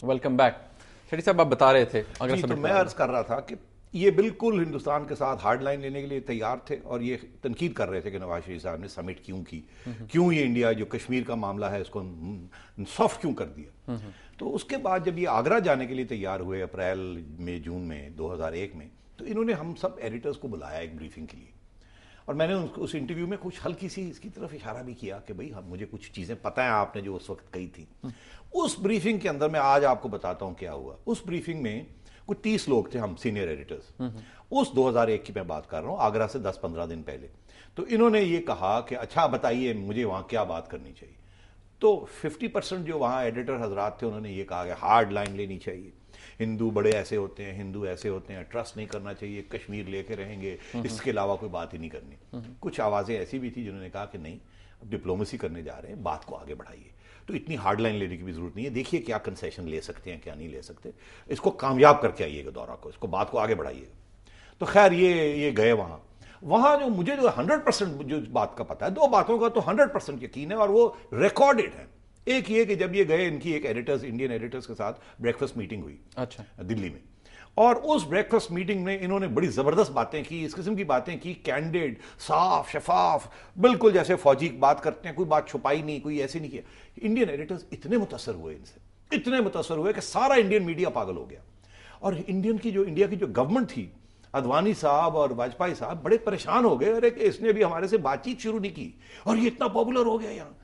Welcome back. Shetty साहब, आप बता रहे थे जी, तो मैं अर्ज कर रहा था कि ये बिल्कुल हिंदुस्तान के साथ हार्ड लाइन लेने के लिए तैयार थे और ये तनकीद कर रहे थे कि नवाज शरीफ साहब ने समिट क्यों की, क्यों ये इंडिया जो कश्मीर का मामला है इसको सॉफ्ट क्यों कर दिया। तो उसके बाद जब ये आगरा जाने के लिए तैयार हुए अप्रैल में जून में 2001 में, तो इन्होंने हम सब एडिटर्स को बुलाया एक ब्रीफिंग के लिए और मैंने उस इंटरव्यू में कुछ हल्की सी इसकी तरफ इशारा भी किया कि भाई मुझे कुछ चीज़ें पता है आपने जो उस वक्त कही थी। उस ब्रीफिंग के अंदर मैं आज आपको बताता हूं क्या हुआ। उस ब्रीफिंग में कुछ 30 लोग थे, हम सीनियर एडिटर्स। उस 2001 की मैं बात कर रहा हूं, आगरा से 10-15 दिन पहले। तो इन्होंने ये कहा कि अच्छा बताइए मुझे वहां क्या बात करनी चाहिए। तो 50% जो वहां एडिटर हजरात थे उन्होंने ये कहा कि हार्ड लाइन लेनी चाहिए, हिंदू बड़े ऐसे होते हैं, हिंदू ऐसे होते हैं, ट्रस्ट नहीं करना चाहिए, कश्मीर लेके रहेंगे, इसके अलावा कोई बात ही नहीं करनी। कुछ आवाज़ें ऐसी भी थी जिन्होंने कहा कि नहीं, अब डिप्लोमेसी करने जा रहे हैं, बात को आगे बढ़ाइए, तो इतनी हार्ड लाइन लेने की भी जरूरत नहीं है, देखिए क्या कंसेशन ले सकते हैं क्या नहीं ले सकते, इसको कामयाब करके आइएगा दौरा को, इसको बात को आगे बढ़ाइएगा। तो खैर ये गए वहां जो मुझे जो 100% जो बात का पता है, दो बातों का तो 100% यकीन है और वो रिकॉर्डेड है। एक ये कि जब ये गए, इनकी एक एडिटर्स, इंडियन एडिटर्स के साथ ब्रेकफास्ट मीटिंग हुई अच्छा दिल्ली में, और उस ब्रेकफास्ट मीटिंग में इन्होंने बड़ी जबरदस्त बातें की, इस किस्म की बातें की, कैंडिड, साफ शफाफ, बिल्कुल जैसे फौजी की बात करते हैं, कोई बात छुपाई नहीं, कोई ऐसे नहीं किया। इंडियन एडिटर्स इतने मुतासर हुए इनसे, इतने मुतासर हुए कि सारा इंडियन मीडिया पागल हो गया। और इंडिया की जो गवर्नमेंट थी, अडवाणी साहब और वाजपेयी साहब बड़े परेशान हो गए, अरे इसने भी हमारे से बातचीत शुरू नहीं की और ये इतना पॉपुलर हो गया यहाँ,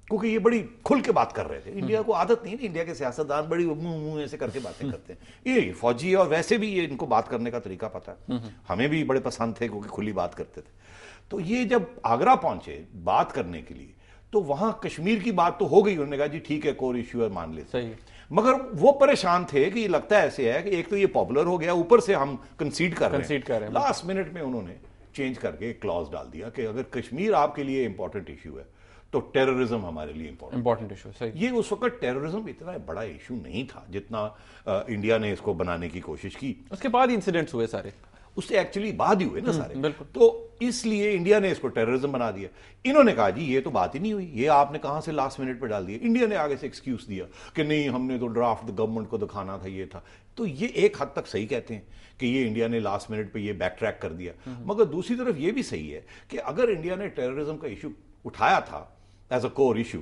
क्योंकि ये बड़ी खुल के बात कर रहे थे। इंडिया को आदत नहीं है, इंडिया के सियासतदान बड़ी मुंह ऐसे करके बातें करते हैं, ये फौजी और वैसे भी ये इनको बात करने का तरीका पता है, हमें भी बड़े पसंद थे क्योंकि खुली बात करते थे। तो ये जब आगरा पहुंचे बात करने के लिए, तो वहां कश्मीर की बात तो हो गई, उन्होंने कहा जी ठीक है कोर इश्यू है मान लेते हैं, मगर वो परेशान थे कि ये लगता है ऐसे है कि एक तो ये पॉपुलर हो गया, ऊपर से हम कंसीड कर रहे हैं। लास्ट मिनट में उन्होंने चेंज करके एक क्लॉज डाल दिया कि अगर कश्मीर आपके लिए इंपॉर्टेंट इश्यू है तो टेररिज्म हमारे लिए इंपॉर्टेंट इशू है। ये उस वक्त टेररिज्म इतना बड़ा इशू नहीं था जितना इंडिया ने इसको बनाने की कोशिश की। उसके बाद इंसिडेंट्स हुए सारे, उससे एक्चुअली बाद ही हुए ना सारे, तो इसलिए इंडिया ने इसको टेररिज्म बना दिया। इन्होंने कहा जी ये तो बात ही नहीं हुई, ये आपने कहां से लास्ट मिनट पे डाल दिया। इंडिया ने आगे से एक्सक्यूज दिया कि नहीं हमने तो ड्राफ्ट गवर्नमेंट को दिखाना था, ये था। तो ये एक हद तक सही कहते हैं कि ये इंडिया ने लास्ट मिनट पे ये बैक ट्रैक कर दिया, मगर दूसरी तरफ ये भी सही है कि अगर इंडिया ने टेररिज्म का इशू उठाया था एज अ कोर इशू,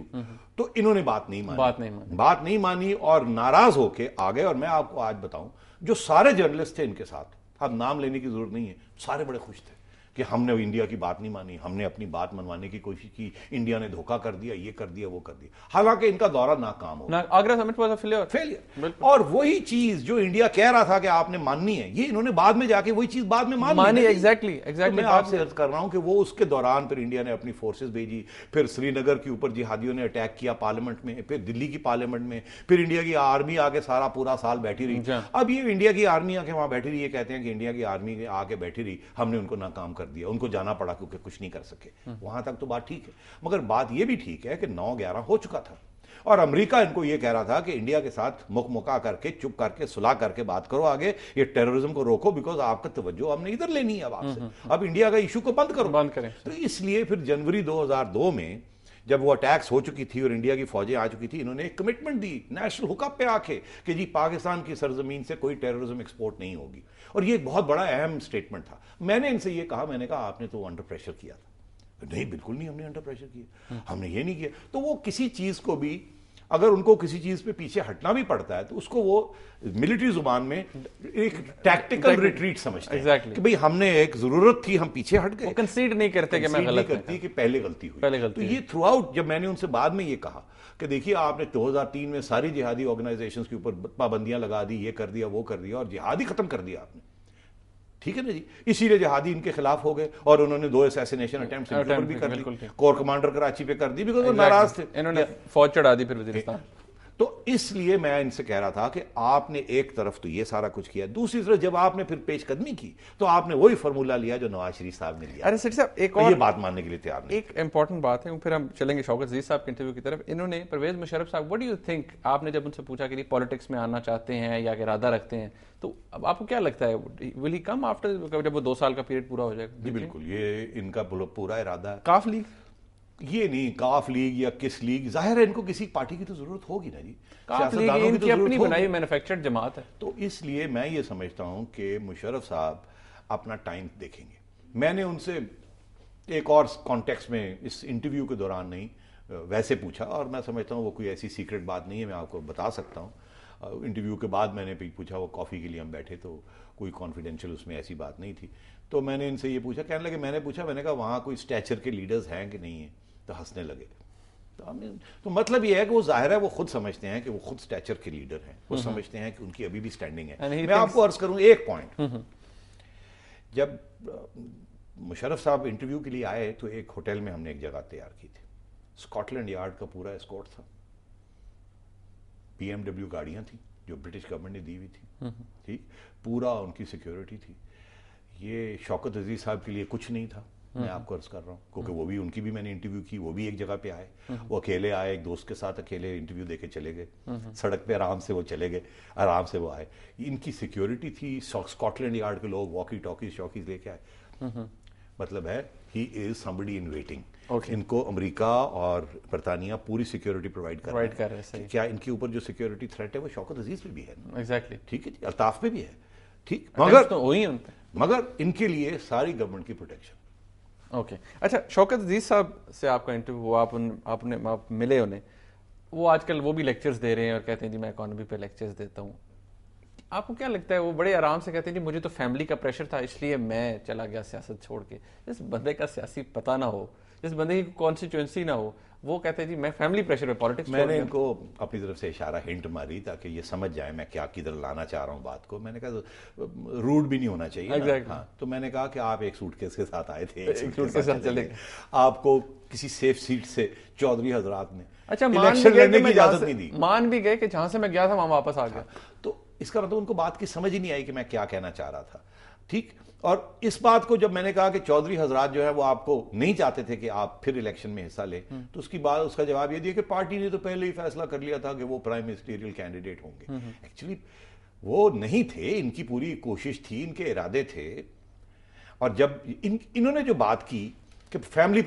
तो इन्होंने बात नहीं मानी और नाराज होके आ गए। और मैं आपको आज बताऊं, जो सारे जर्नलिस्ट थे इनके साथ, अब नाम लेने की जरूरत नहीं है, सारे बड़े खुश थे कि हमने इंडिया की बात नहीं मानी, हमने अपनी बात मनवाने की कोशिश की, इंडिया ने धोखा कर दिया, ये कर दिया, वो कर दिया। हालांकि इनका दौरा नाकाम हो गया, Agra summit was a failure. और वही चीज जो इंडिया कह रहा था कि आपने माननी है, ये इन्होंने बाद में जाके वही चीज बाद में मानी। एग्जैक्टली तो मैं आपसे अर्ज कर रहा हूं कि वो उसके दौरान फिर इंडिया ने अपनी फोर्सेस भेजी, फिर श्रीनगर के ऊपर जिहादियों ने अटैक किया पार्लियामेंट में, फिर दिल्ली की पार्लियामेंट में, फिर इंडिया की आर्मी आके सारा पूरा साल बैठी रही। अब ये इंडिया की आर्मी आके वहां बैठी रही, ये कहते हैं कि इंडिया की आर्मी आके बैठी रही, हमने उनको नाकाम कर दिया, उनको जाना पड़ा क्योंकि कुछ नहीं कर सके। वहां तक तो बात ठीक है, मगर बात यह भी ठीक है कि 9/11 हो चुका था और अमेरिका इनको यह कह रहा था कि इंडिया के साथ मुखा करके, चुप करके, सुलह करके बात करो, आगे ये टेररिज्म को रोको, बिकॉज आपका तवज्जो हमने इधर लेनी है अब आपसे, अब इंडिया का इशू को बंद करें। तो इसलिए फिर जनवरी 2002 में जब वो अटैक्स हो चुकी थी और इंडिया की फौजें आ चुकी थी, इन्होंने एक कमिटमेंट दी नेशनल हुकअप पे आके कि जी पाकिस्तान की सरजमीन से कोई टेररिज्म एक्सपोर्ट नहीं होगी। और ये एक बहुत बड़ा अहम स्टेटमेंट था। मैंने इनसे ये कहा, मैंने कहा आपने तो अंडर प्रेशर किया था। नहीं, बिल्कुल नहीं, हमने अंडर प्रेशर किया, हमने ये नहीं किया। तो वो किसी चीज को भी, अगर उनको किसी चीज पे पीछे हटना भी पड़ता है तो उसको वो मिलिट्री जुबान में एक टैक्टिकल रिट्रीट समझते हैं कि भाई हमने एक जरूरत थी, हम पीछे हट गए। कंसीड नहीं करते कि मैं गलत करती कि पहले गलती हुई। तो ये थ्रू आउट, जब मैंने उनसे बाद में ये कहा कि देखिए आपने 2003 में सारी जिहादी ऑर्गेनाइजेशंस के ऊपर पाबंदियां लगा दी, ये कर दिया, वो कर दिया, और जिहादी खत्म कर दिया आपने, ठीक है ना जी, इसीलिए जिहादी इनके खिलाफ हो गए और उन्होंने 2 असैसिनेशन अटेम्प्ट्स इनके ऊपर भी कर दी, कोर कमांडर कराची पे कर दी, बिकॉज वो नाराज थे, इन्होंने फौज चढ़ा दी फिर वजीरिस्तान। तो इसलिए मैं इनसे कह रहा था कि आपने एक तरफ तो ये सारा कुछ किया, दूसरी तरफ जब आपने फिर पेशकदमी की तो आपने वही फॉर्मूला लिया जो नवाज शरीफ साहब ने लिया। अरे सेठ साहब, एक और ये बात मानने के लिए तैयार नहीं। एक इंपॉर्टेंट बात है, फिर हम चलेंगे शौकत अजीज साहब के इंटरव्यू की तरफ। इन्होंने, परवेज मुशर्रफ साहब, व्हाट डू यू थिंक, आपने जब उनसे पूछा कि पॉलिटिक्स में आना चाहते हैं या इरादा रखते हैं, तो अब आपको क्या लगता है, विल ही कम आफ्टर, जब वो 2 साल का पीरियड पूरा हो जाएगा? जी बिल्कुल, ये इनका पूरा इरादा है। काफ लीग ये नहीं काफ लीग या किस लीग, जाहिर है इनको किसी पार्टी की तो जरूरत होगी ना जी, काफ लीग सियासतदानों की इनकी तो अपनी जरूरत बनाई होगी। मैन्युफैक्चर्ड जमात है। तो इसलिए मैं ये समझता हूं कि मुशर्रफ साहब अपना टाइम देखेंगे। मैंने उनसे एक और कॉन्टेक्स्ट में इस इंटरव्यू के दौरान नहीं वैसे पूछा, और मैं समझता हूँ वो कोई ऐसी सीक्रेट बात नहीं है, मैं आपको बता सकता हूँ। इंटरव्यू के बाद मैंने भी पूछा, वो कॉफ़ी के लिए हम बैठे तो कोई कॉन्फिडेंशियल उसमें ऐसी बात नहीं थी। तो मैंने इनसे ये पूछा, कहने लगे मैंने पूछा, मैंने कहा वहाँ कोई स्टैचर के लीडर्स हैं कि नहीं है, तो हंसने लगे। तो मतलब ये है कि वो जाहिर है वो खुद समझते हैं कि वो खुद स्टैचर के लीडर हैं, वो समझते हैं कि उनकी अभी भी स्टैंडिंग है। मैं आपको अर्ज करूं एक पॉइंट, जब मुशर्रफ साहब इंटरव्यू के लिए आए तो एक होटल में हमने एक जगह तैयार की थी, स्कॉटलैंड यार्ड का पूरा एस्कॉर्ट था, BMW गाड़ियां थी जो ब्रिटिश गवर्नमेंट ने दी हुई थी, ठीक, पूरा उनकी सिक्योरिटी थी। ये शौकत अजीज साहब के लिए कुछ नहीं था, मैं आपको अर्ज कर रहा हूँ, क्योंकि वो भी, उनकी भी मैंने इंटरव्यू की, वो भी एक जगह पे आए, वो अकेले आए, एक दोस्त के साथ अकेले इंटरव्यू देके चले गए, सड़क पे आराम से वो चले गए, आराम से वो आए। इनकी सिक्योरिटी थी, स्कॉटलैंड यार्ड के लोग वॉकी टॉकीज शॉकीज लेके आए। मतलब है he is somebody in waiting. इनको अमेरिका और बरतानिया पूरी सिक्योरिटी प्रोवाइड कर रहे हैं। क्या इनके ऊपर जो सिक्योरिटी थ्रेट है वो शौकत अजीज पे भी है, एग्जैक्टली, ठीक है, अल्ताफ पे भी है, ठीक, मगर इनके लिए सारी गवर्नमेंट की प्रोटेक्शन। ओके अच्छा, शौकत अजीज साहब से आपका इंटरव्यू हुआ, आप मिले उन्हें, वो आजकल वो भी लेक्चर्स दे रहे हैं और कहते हैं जी मैं इकोनॉमी पे लेक्चर्स देता हूँ। आपको क्या लगता है, वो बड़े आराम से कहते हैं जी मुझे तो फैमिली का प्रेशर था इसलिए मैं चला गया सियासत छोड़ के। जिस बंदे का सियासी पता ना हो, जिस बंदे की कॉन्स्टिट्यूएंसी ना हो, वो कहते हैं जी मैं फैमिली प्रेशर में पॉलिटिक्स। मैंने इनको अपनी तरफ से इशारा हिंट मारी ताकि ये समझ जाए मैं क्या किधर लाना चाह रहा हूँ बात को। मैंने कहा रूड भी नहीं होना चाहिए exactly. हाँ, तो मैंने कहा कि आप एक सूटकेस के साथ आए थे, एक सूटकेस के साथ चले गए, आपको किसी सेफ सीट से चौधरी हजरात ने अच्छा इलेक्शन लड़ने की इजाजत नहीं दी, मान भी गए कि जहां से मैं गया था वहां वापस आ गया। तो इसका मतलब उनको बात की समझ ही नहीं आई कि मैं क्या कहना चाह रहा था, ठीक। और इस बात को जब मैंने कहा कि चौधरी हजरात जो है वो आपको नहीं चाहते थे कि आप फिर इलेक्शन में हिस्सा ले, तो उसकी बात, उसका जवाब ये दिया कि पार्टी ने तो पहले ही फैसला कर लिया था कि वो प्राइम मिनिस्टरियल कैंडिडेट होंगे। एक्चुअली वो नहीं थे, इनकी पूरी कोशिश थी, इनके इरादे थे। और जब इन्होंने जो बात की कि फैमिली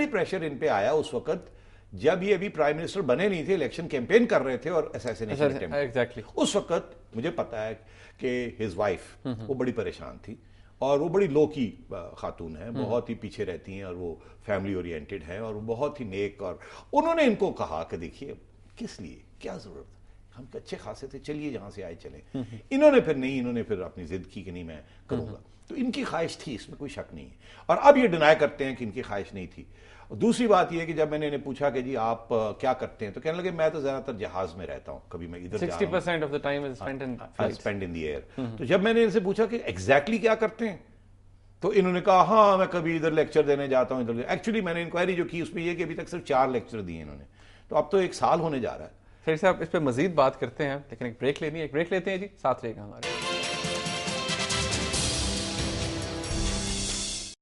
प्रेशर इन पे आया उस वक्त जब ये अभी प्राइम मिनिस्टर बने नहीं थे, इलेक्शन कैंपेन कर रहे थे और असैसिनेशन अटेम्प्ट, एग्जैक्टली उस वक्त मुझे पता है कि हिज वाइफ वो बड़ी परेशान थी, और वो बड़ी लो की खातून है, बहुत ही पीछे रहती हैं और वो फैमिली ओरिएंटेड है और वो बहुत ही नेक। और उन्होंने इनको कहा कि देखिए किस लिए, क्या जरूरत, हम अच्छे खासे थे, चलिए जहां से आए चले। इन्होंने फिर अपनी जिद की कि नहीं मैं करूंगा। तो इनकी ख्वाहिश थी, इसमें कोई शक नहीं है, और अब ये डिनाई करते हैं कि इनकी ख्वाहिश नहीं थी। और दूसरी बात यह कि जब मैंने इन्हें पूछा कि जी आप क्या करते हैं, तो कहने लगे मैं तो ज्यादातर जहाज में रहता हूं, कभी मैं इधर 60% of the time is spent in the air. तो जब मैंने इनसे पूछा कि एग्जैक्टली क्या करते हैं, तो इन्होंने कहा हाँ मैं कभी इधर लेक्चर देने जाता हूं, इधर। एक्चुअली मैंने इंक्वायरी जो की उसमें यह कि अभी तक सिर्फ 4 लेक्चर दिए इन्होंने, तो अब तो 1 साल होने जा रहा है। फिर से आप इस पर मजीद बात करते हैं, लेकिन एक ब्रेक लेनी है, एक ब्रेक लेते हैं जी, साथ रहेगा हमारे।